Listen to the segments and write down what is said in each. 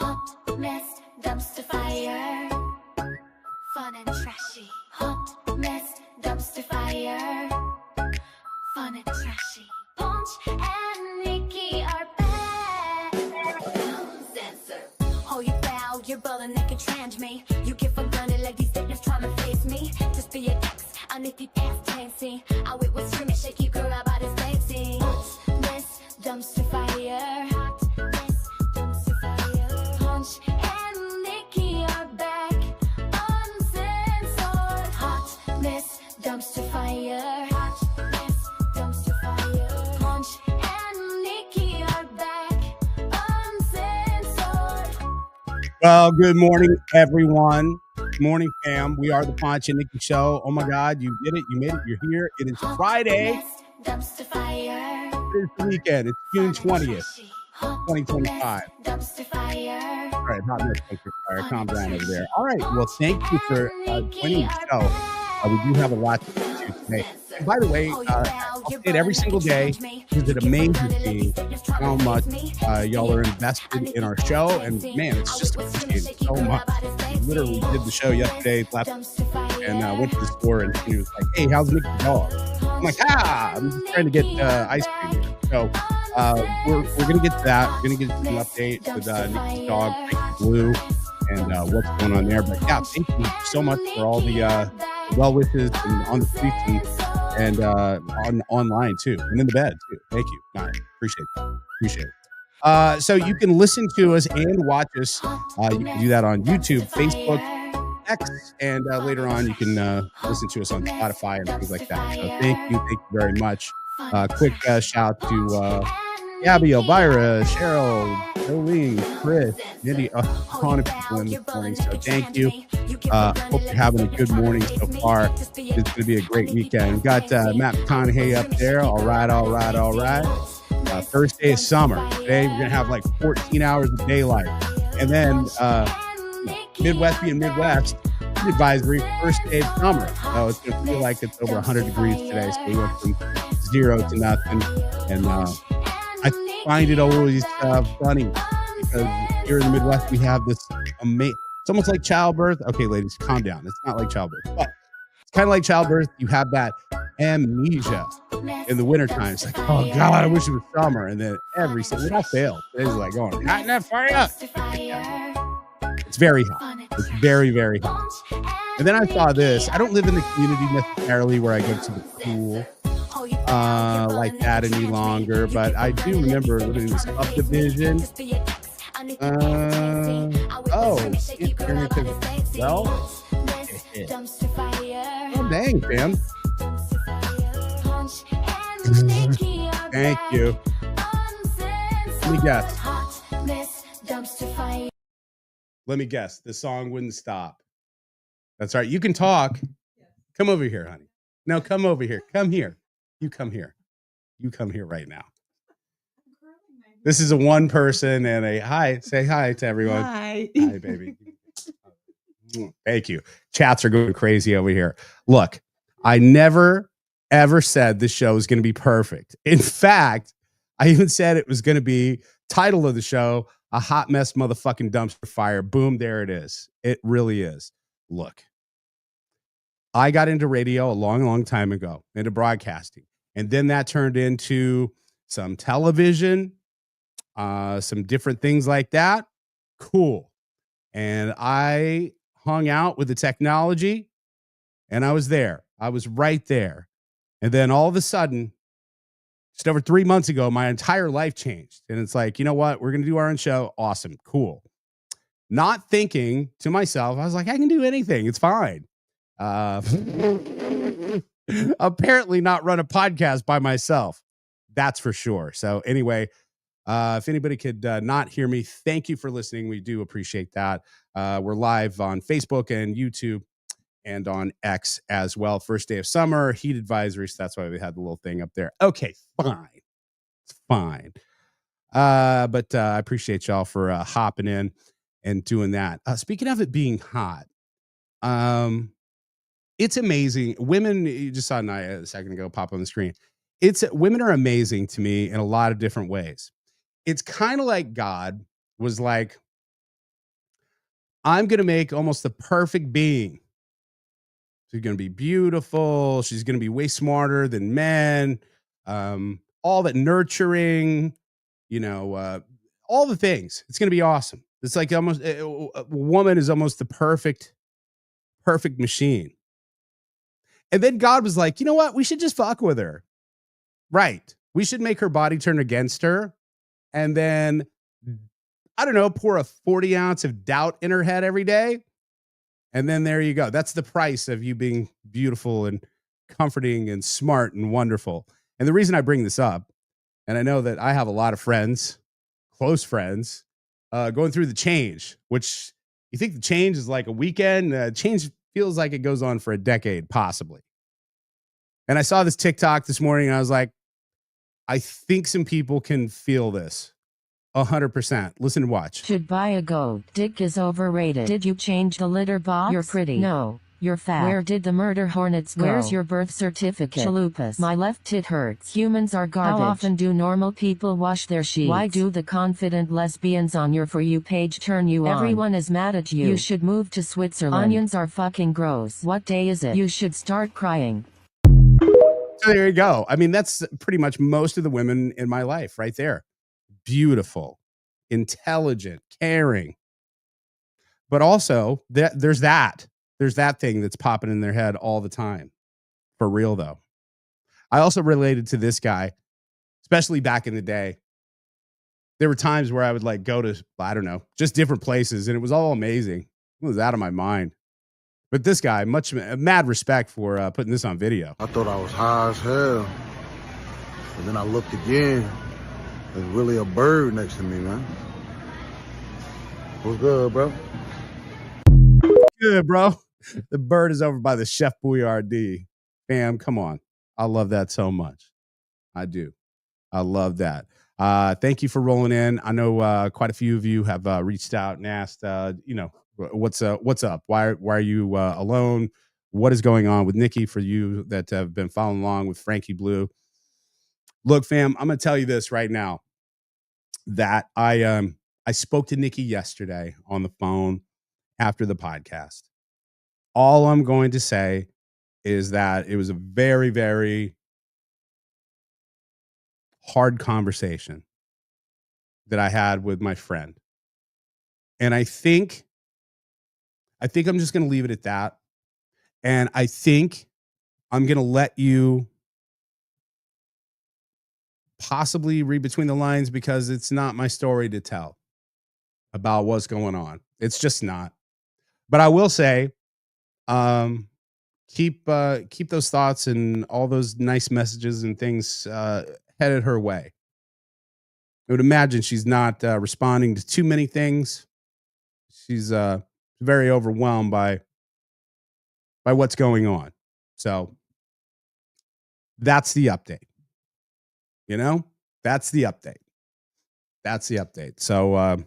Hot mess, dumpster fire. Fun and trashy. Hot mess, dumpster fire. Fun and trashy. Ponch and Nikki are back. Censor. Oh, you foul, you're bullying, they can trans me. You get for granted like these statements trying to face me. Just be an ex, I need the ass dancing. I wait with screaming, shake you girl about his dancing. Hot mess, dumpster fire. Hot mess, dumpster fire. Ponch and Nikki are back. Uncensored. Hot mess, dumpster fire. Hot mess, dumpster fire. Ponch and Nikki are back. Uncensored. Well, good morning, everyone. Good morning, fam. We are the Ponch and Nikki Show. Oh my God, you did it. You made it. You're here. It is Friday. Dumpster fire. It is the weekend. It's June 20th, 2025. Dumpster fire. All right, hot mess, dumpster fire. Calm down over there. All right. Well, thank you for joining the show. We do have a lot to get to today. And by the way, I'll say it every single day because it amazes me how much y'all are invested in our show. And man, it's just appreciated so much. I literally did the show yesterday, left, and went to the store, and he was like, "Hey, how's Nikki's dog?" I'm like, I'm just trying to get ice cream here. So we're gonna get to that. We're gonna get an update with Nikki's dog, Blue, and what's going on there. But yeah, thank you so much for all the well wishes and on the streets and on online too, and in the bed too. Thank you. Nice. Appreciate it. So you can listen to us and watch us. You can do that on YouTube, Facebook, X, and later on you can listen to us on Spotify and things like that. So thank you very much. Quick shout to Gabby, Elvira, Cheryl, Jolene, Chris, Mindy, a ton of people in this morning. So thank you. Hope you're having a good morning so far. It's going to be a great weekend. We got Matt McConaughey up there. All right. First day of summer. Today we're going to have like 14 hours of daylight. And then Midwest being Midwest, advisory, first day of summer. So it's going to feel like it's over 100 degrees today. So we went from 0 to nothing. And I find it always funny because here in the Midwest we have this amazing, it's almost like childbirth. Okay, ladies, calm down. It's not like childbirth, but it's kind of like childbirth. You have that amnesia in the wintertime. It's like, oh God, I wish it was summer. And then every single, we all fail. It's like going, hot enough for you. It's very hot. It's very, very hot. And then I saw this. I don't live in the community necessarily where I go to the pool like that any longer, but I do remember living in this subdivision. Oh dang, fam. Thank you. Let me guess. The song wouldn't stop. That's right. You can talk. Come over here, honey. No, come over here. Come here. You come here. You come here right now. This is a one person and a hi. Say hi to everyone. Hi. Hi, baby. Thank you. Chats are going crazy over here. Look, I never, ever said this show is going to be perfect. In fact, I even said it was going to be title of the show, a hot mess motherfucking dumpster fire. Boom, there it is. It really is. Look, I got into radio a long, long time ago, into broadcasting. And then that turned into some television, some different things like that. Cool. And I hung out with the technology and I was there. I was right there. And then all of a sudden, just over 3 months ago, my entire life changed. And it's like, you know what? We're going to do our own show. Awesome. Cool. Not thinking to myself, I was like, I can do anything. It's fine. Apparently not run a podcast by myself. That's for sure. So anyway, if anybody could not hear me, thank you for listening. We do appreciate that. We're live on Facebook and YouTube and on X as well. First day of summer, heat advisory. So that's why we had the little thing up there. Okay, fine. It's fine. But I appreciate y'all for hopping in and doing that. Speaking of it being hot, it's amazing. Women, you just saw Naya a second ago pop on the screen. Women are amazing to me in a lot of different ways. It's kind of like God was like, I'm going to make almost the perfect being. She's going to be beautiful. She's going to be way smarter than men. All that nurturing, all the things. It's going to be awesome. It's like almost a woman is almost the perfect machine. And then God was like, you know what? We should just fuck with her. Right. We should make her body turn against her. And then, I don't know, pour a 40 ounce of doubt in her head every day. And then there you go. That's the price of you being beautiful and comforting and smart and wonderful. And the reason I bring this up, and I know that I have a lot of friends, close friends, going through the change, which you think the change is like a weekend. Change feels like it goes on for a decade, possibly. And I saw this TikTok this morning, and I was like, I think some people can feel this 100%. Listen and watch. Should buy a goat. Dick is overrated. Did you change the litter box? You're pretty. No. You're fat. Where did the murder hornets go? Where's your birth certificate? Chalupas. My left tit hurts. Humans are garbage. How often do normal people wash their sheets? Why do the confident lesbians on your For You page turn you on? Everyone is mad at you. You should move to Switzerland. Onions are fucking gross. What day is it? You should start crying. So there you go. I mean, that's pretty much most of the women in my life right there. Beautiful, intelligent, caring. But also there's that thing that's popping in their head all the time. For real, though. I also related to this guy, especially back in the day. There were times where I would like go to, I don't know, just different places, and it was all amazing. It was out of my mind. But this guy, mad respect for putting this on video. I thought I was high as hell. And then I looked again. There's really a bird next to me, man. What's good, bro? Good, bro. The bird is over by the Chef Boyardee. Fam, come on. I love that so much. I do. I love that. Thank you for rolling in. I know quite a few of you have reached out and asked, what's up? Why are you alone? What is going on with Nikki for you that have been following along with Frankie Blue? Look, fam, I'm going to tell you this right now, that I spoke to Nikki yesterday on the phone after the podcast. All I'm going to say is that it was a very, very hard conversation that I had with my friend. And I think I'm just going to leave it at that. And I think I'm going to let you possibly read between the lines, because it's not my story to tell about what's going on. It's just not. But I will say, keep those thoughts and all those nice messages and things headed her way. I would imagine she's not responding to too many things. She's very overwhelmed by what's going on. So that's the update. That's the update. So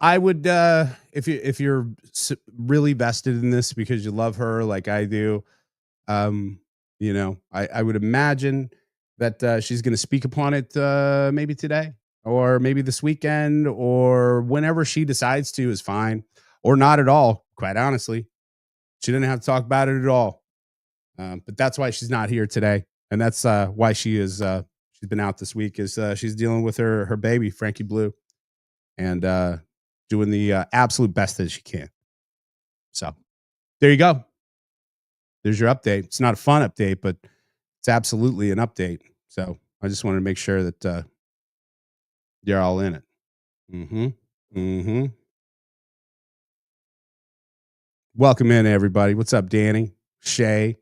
I would, if you're really vested in this because you love her like I do, I would imagine that she's going to speak upon it maybe today, or maybe this weekend, or whenever she decides to is fine, or not at all. Quite honestly, she didn't have to talk about it at all. But that's why she's not here today, and that's why she's been out this week. Is she's dealing with her baby Frankie Blue, and doing the absolute best that she can. So there you go. There's your update. It's not a fun update, but it's absolutely an update. So I just wanted to make sure that you're all in it. Welcome in, everybody. What's up, Danny? Shay?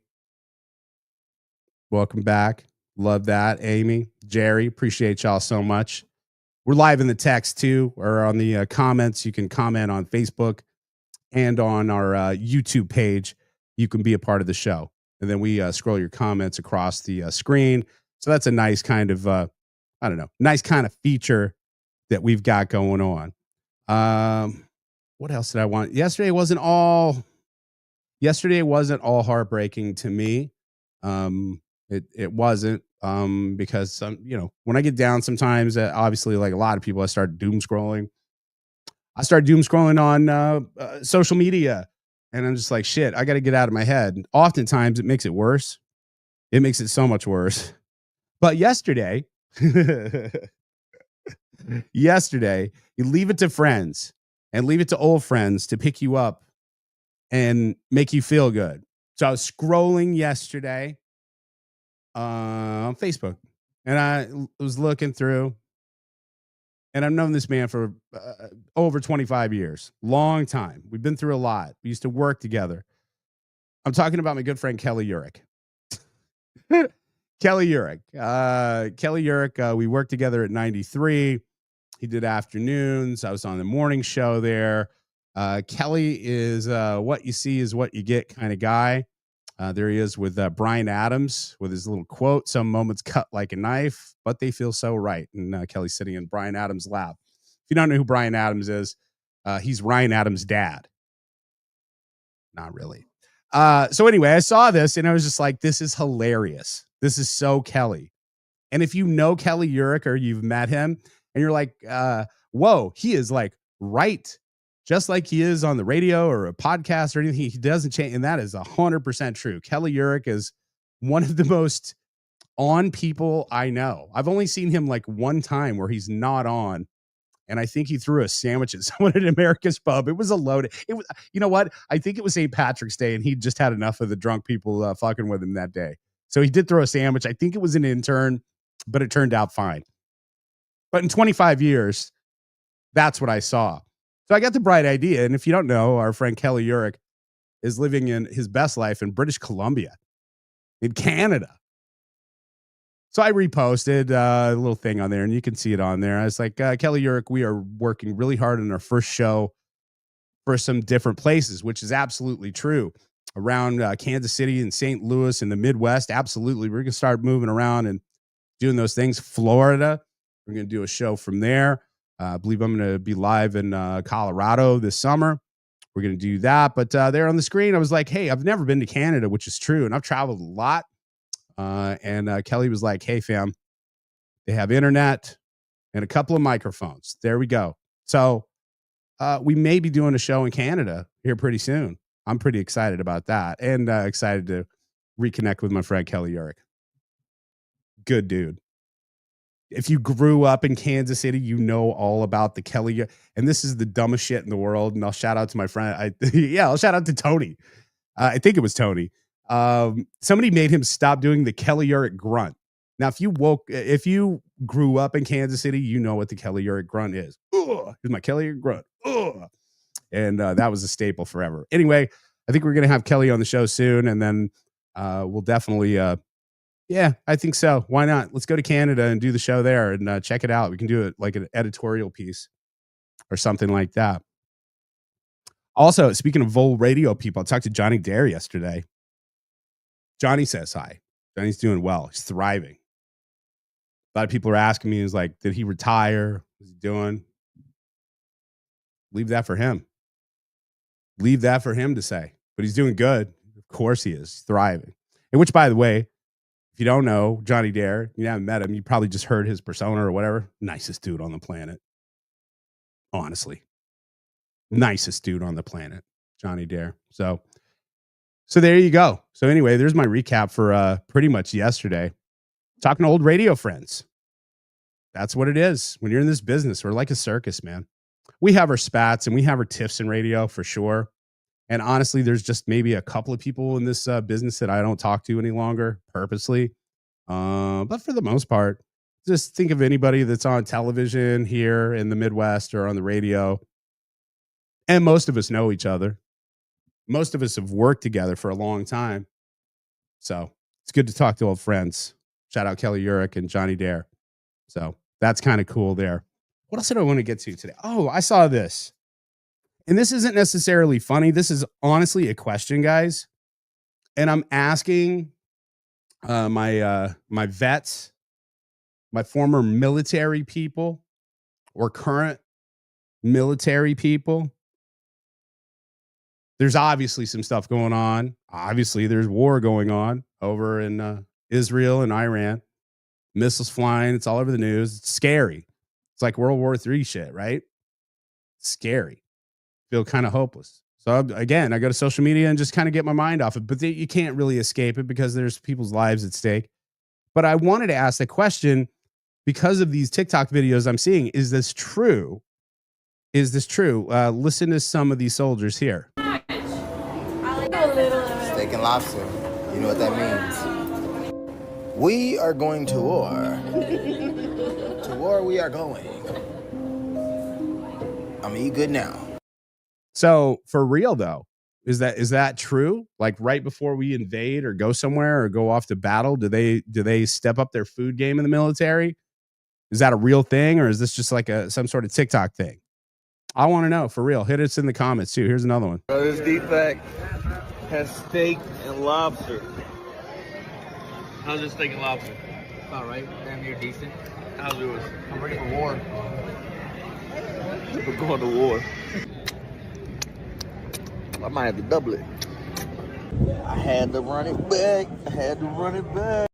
Welcome back. Love that. Amy, Jerry, appreciate y'all so much. We're live in the text too, or on the comments. You can comment on Facebook and on our YouTube page. You can be a part of the show. And then we scroll your comments across the screen. So that's a nice kind of, nice kind of feature that we've got going on. What else did I want? Yesterday wasn't all heartbreaking to me. It wasn't. Because when I get down sometimes, obviously like a lot of people, I start doom scrolling. I started doom scrolling on social media, and I'm just like, shit, I got to get out of my head. And oftentimes it makes it worse. It makes it so much worse. But yesterday, you leave it to friends and leave it to old friends to pick you up and make you feel good. So I was scrolling yesterday on Facebook, and I was looking through, and I've known this man for over 25 years, long time. We've been through a lot. We used to work together. I'm talking about my good friend Kelly Urich. Kelly Urich. We worked together at 93. He did afternoons. I was on the morning show there. Kelly is what you see is what you get kind of guy. There he is with Bryan Adams with his little quote, "Some moments cut like a knife, but they feel so right." And Kelly's sitting in Bryan Adams' lap. If you don't know who Bryan Adams is, he's Ryan Adams' dad. Not really. So anyway, I saw this and I was just like, this is hilarious. This is so Kelly. And if you know Kelly Urich or you've met him and you're like, whoa, he is like right, just like he is on the radio or a podcast or anything. He doesn't change. And that is 100% true. Kelly Urich is one of the most on people I know. I've only seen him like one time where he's not on. And I think he threw a sandwich at someone at America's Pub. It was a loaded. It was, you know what? I think it was St. Patrick's Day, and he just had enough of the drunk people fucking with him that day. So he did throw a sandwich. I think it was an intern, but it turned out fine. But in 25 years, that's what I saw. So I got the bright idea. And if you don't know, our friend Kelly Urich is living in his best life in British Columbia, in Canada. So I reposted a little thing on there, and you can see it on there. I was like, Kelly Urich, we are working really hard on our first show for some different places, which is absolutely true. Around Kansas City and St. Louis and the Midwest, absolutely. We're going to start moving around and doing those things. Florida, we're going to do a show from there. I believe I'm going to be live in Colorado this summer. We're going to do that. But there on the screen, I was like, hey, I've never been to Canada, which is true. And I've traveled a lot. And Kelly was like, hey, fam, they have internet and a couple of microphones. There we go. So we may be doing a show in Canada here pretty soon. I'm pretty excited about that and excited to reconnect with my friend Kelly Urich. Good dude. If you grew up in Kansas City, you know all about the Kelly. And this is the dumbest shit in the world. And I'll shout out to my friend. I'll shout out to Tony. I think it was Tony. Somebody made him stop doing the Kelly Urich grunt. Now, if you grew up in Kansas City, you know what the Kelly Urich grunt is. Ugh, here's my Kelly Urich grunt. Ugh. And that was a staple forever. Anyway, I think we're going to have Kelly on the show soon. And then we'll definitely, yeah, I think so. Why not? Let's go to Canada and do the show there and check it out. We can do it like an editorial piece or something like that. Also, speaking of Vol Radio people, I talked to Johnny Dare yesterday. Johnny says hi. Johnny's doing well. He's thriving. A lot of people are asking me, is like, did he retire? What's he doing? Leave that for him. Leave that for him to say. But he's doing good. Of course he is. He's thriving. And which, by the way, if you don't know Johnny Dare, you haven't met him, you probably just heard his persona or whatever. Nicest dude on the planet. Honestly. Nicest dude on the planet. Johnny Dare. So there you go. So anyway, there's my recap for pretty much yesterday. Talking to old radio friends. That's what it is. When you're in this business, we're like a circus, man. We have our spats and we have our tiffs in radio for sure. And honestly, there's just maybe a couple of people in this business that I don't talk to any longer purposely. But for the most part, just think of anybody that's on television here in the Midwest or on the radio. And most of us know each other. Most of us have worked together for a long time. So it's good to talk to old friends. Shout out Kelly Urich and Johnny Dare. So that's kind of cool there. What else did I want to get to today? Oh, I saw this. And this isn't necessarily funny. This is honestly a question, guys. And I'm asking my vets, my former military people or current military people. There's obviously some stuff going on. Obviously, there's war going on over in Israel and Iran. Missiles flying. It's all over the news. It's scary. It's like World War III shit, right? scary. Feel kind of hopeless. So again, I go to social media and just kind of get my mind off it, but you can't really escape it because there's people's lives at stake. But I wanted to ask the question because of these TikTok videos I'm seeing. Is this true? Is this true? Listen to some of these soldiers here. Steak and lobster. You know what that means. We are going to war. To war we are going. I'm gonna eat good now. So for real though, is that true? Like right before we invade or go somewhere or go off to battle, do they step up their food game in the military? Is that a real thing, or is this just like some sort of TikTok thing? I want to know for real. Hit us in the comments too. Here's another one. This defect has steak and lobster. How's your steak and lobster? All right, damn near decent. How's yours? I'm ready for war. We're going to war. I might have to double it. I had to run it back.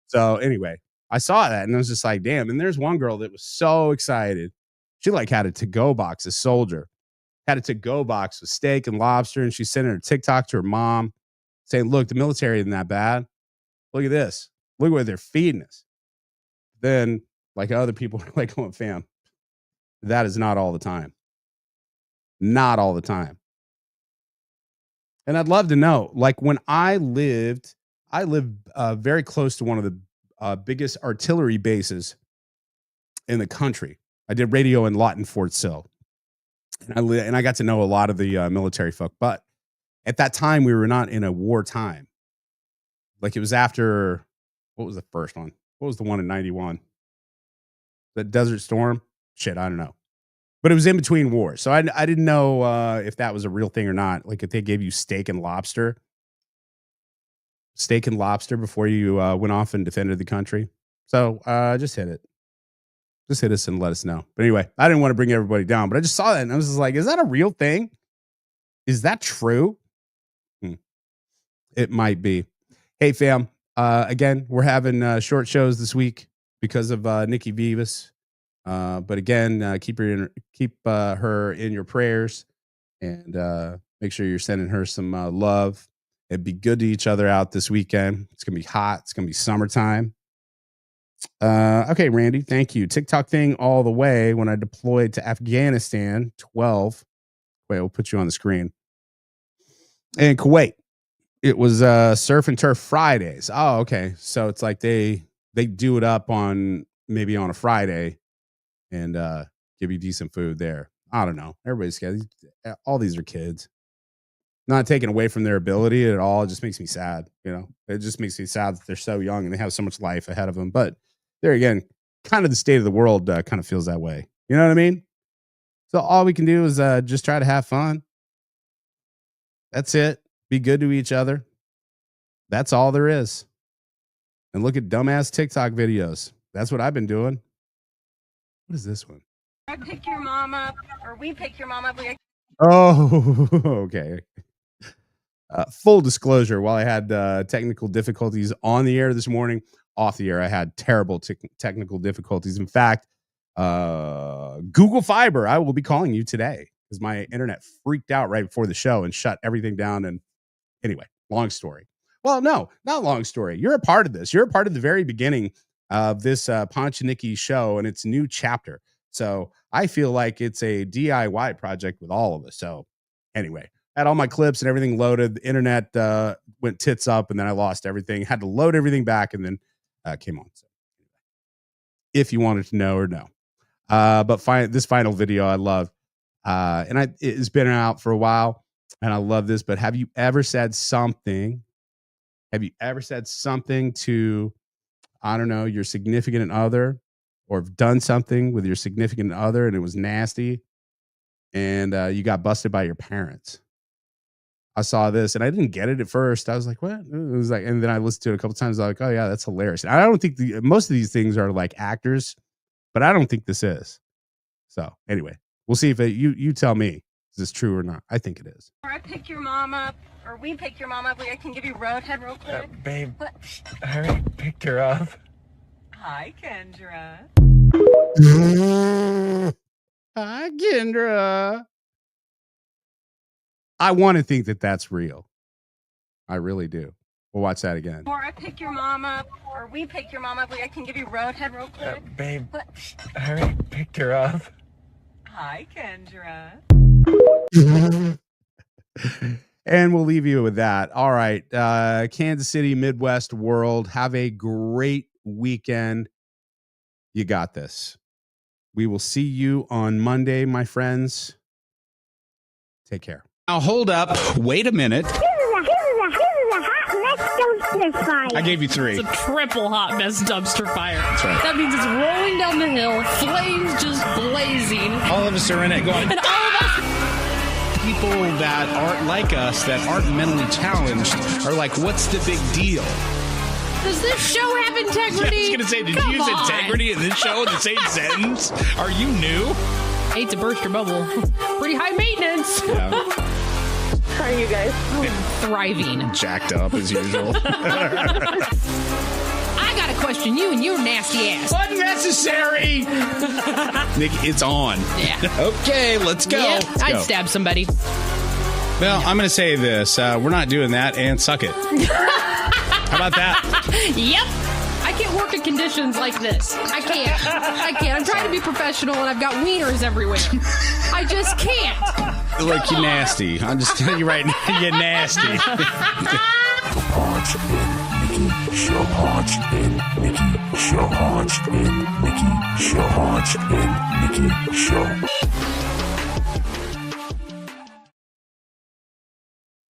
So anyway, I saw that and I was just like, damn. And there's one girl that was so excited. She like had a to-go box, a soldier. Had a to-go box with steak and lobster, and she's sending her TikTok to her mom saying, look, the military isn't that bad. Look at this. Look what they're feeding us. Then like other people are like, oh, fam, that is not all the time. Not all the time. And I'd love to know, like when I lived very close to one of the biggest artillery bases in the country. I did radio in Lawton, Fort Sill. And I got to know a lot of the military folk. But at that time, we were not in a wartime. Like it was after, what was the first one? What was the one in 91? The Desert Storm? Shit, I don't know. But it was in between wars. So I didn't know if that was a real thing or not. Like if they gave you steak and lobster before you went off and defended the country. So just hit it. Just hit us and let us know. But anyway, I didn't want to bring everybody down, but I just saw that and I was just like, is that a real thing? Is that true? It might be. Hey, fam. Again, we're having short shows this week because of Nikki Vivas. But again, keep her in your prayers and make sure you're sending her some love. It'd be good to each other out this weekend. It's going to be hot. It's going to be summertime. Okay, Randy, thank you. TikTok thing all the way when I deployed to Afghanistan, 12. Wait, we'll put you on the screen. And Kuwait, it was Surf and Turf Fridays. Oh, okay. So it's like they do it up on maybe on a Friday and give you decent food there. I don't know. Everybody's got all these are kids. Not taken away from their ability at all. It just makes me sad. You know, it just makes me sad that they're so young and they have so much life ahead of them. But there again, kind of the state of the world kind of feels that way. You know what I mean? So all we can do is just try to have fun. That's it. Be good to each other. That's all there is. And look at dumbass TikTok videos. That's what I've been doing. What is this one? I pick your mom up, or we pick your mom up. Oh, okay. Full disclosure, while I had technical difficulties on the air this morning, off the air, I had terrible technical difficulties. In fact, Google Fiber, I will be calling you today because my internet freaked out right before the show and shut everything down. And anyway, long story. Well, no, not long story. You're a part of this. You're a part of the very beginning of this Ponch and Nikki show and its new chapter. So I feel like it's a DIY project with all of us. So anyway, I had all my clips and everything loaded. The internet went tits up and then I lost everything. Had to load everything back and then came on. So if you wanted to know or no. But this final video I love. And it's been out for a while and I love this. But have you ever said something? Have you ever said something to, I don't know, your significant other, or have done something with your significant other and it was nasty and you got busted by your parents? I saw this and I didn't get it at first. I was like, what? It was like, and then I listened to it a couple times. I was like, oh yeah, that's hilarious. And I don't think most of these things are like actors, but I don't think this is. So anyway, we'll see if you tell me, is this true or not? I think it is. Or I pick your mom up, or we pick your mom up. I can give you roadhead real quick. Babe, What? I already picked her up. Hi, Kendra. Hi, Kendra. I want to think that that's real. I really do. We'll watch that again. Before I pick your mom up, or we pick your mom up, I can give you roadhead real quick. Babe, What? hurry, pick her up. Hi, Kendra. And we'll leave you with that. All right. Kansas City, Midwest world. Have a great weekend. You got this. We will see you on Monday, my friends. Take care. Now, hold up. Wait a minute. I gave you 3. It's a triple hot mess dumpster fire. That's right. That means it's rolling down the hill, flames just blazing. All of us are in it going, And all of us. people that aren't like us, that aren't mentally challenged, are like, what's the big deal? Does this show have integrity? I was going to say, did Come you use on. integrity in this show in the same sentence? Are you new? Hate to burst your bubble. Pretty high maintenance. Yeah. How are you guys? Thriving. Jacked up as usual. I gotta question you and your nasty ass. Unnecessary! Nikki, it's on. Yeah. Okay, let's go. Yep, Let's I'd go. stab somebody. Well, I'm going to say this. We're not doing that, and suck it. How about that? Yep. I can't work in conditions like this. I can't. I'm trying to be professional and I've got wieners everywhere. I just can't. Look, you nasty. I'm just telling you right now, you're nasty. Ponch and Nikki Show. Ponch and Nikki Show. Ponch and Nikki Show. Ponch and Nikki Show.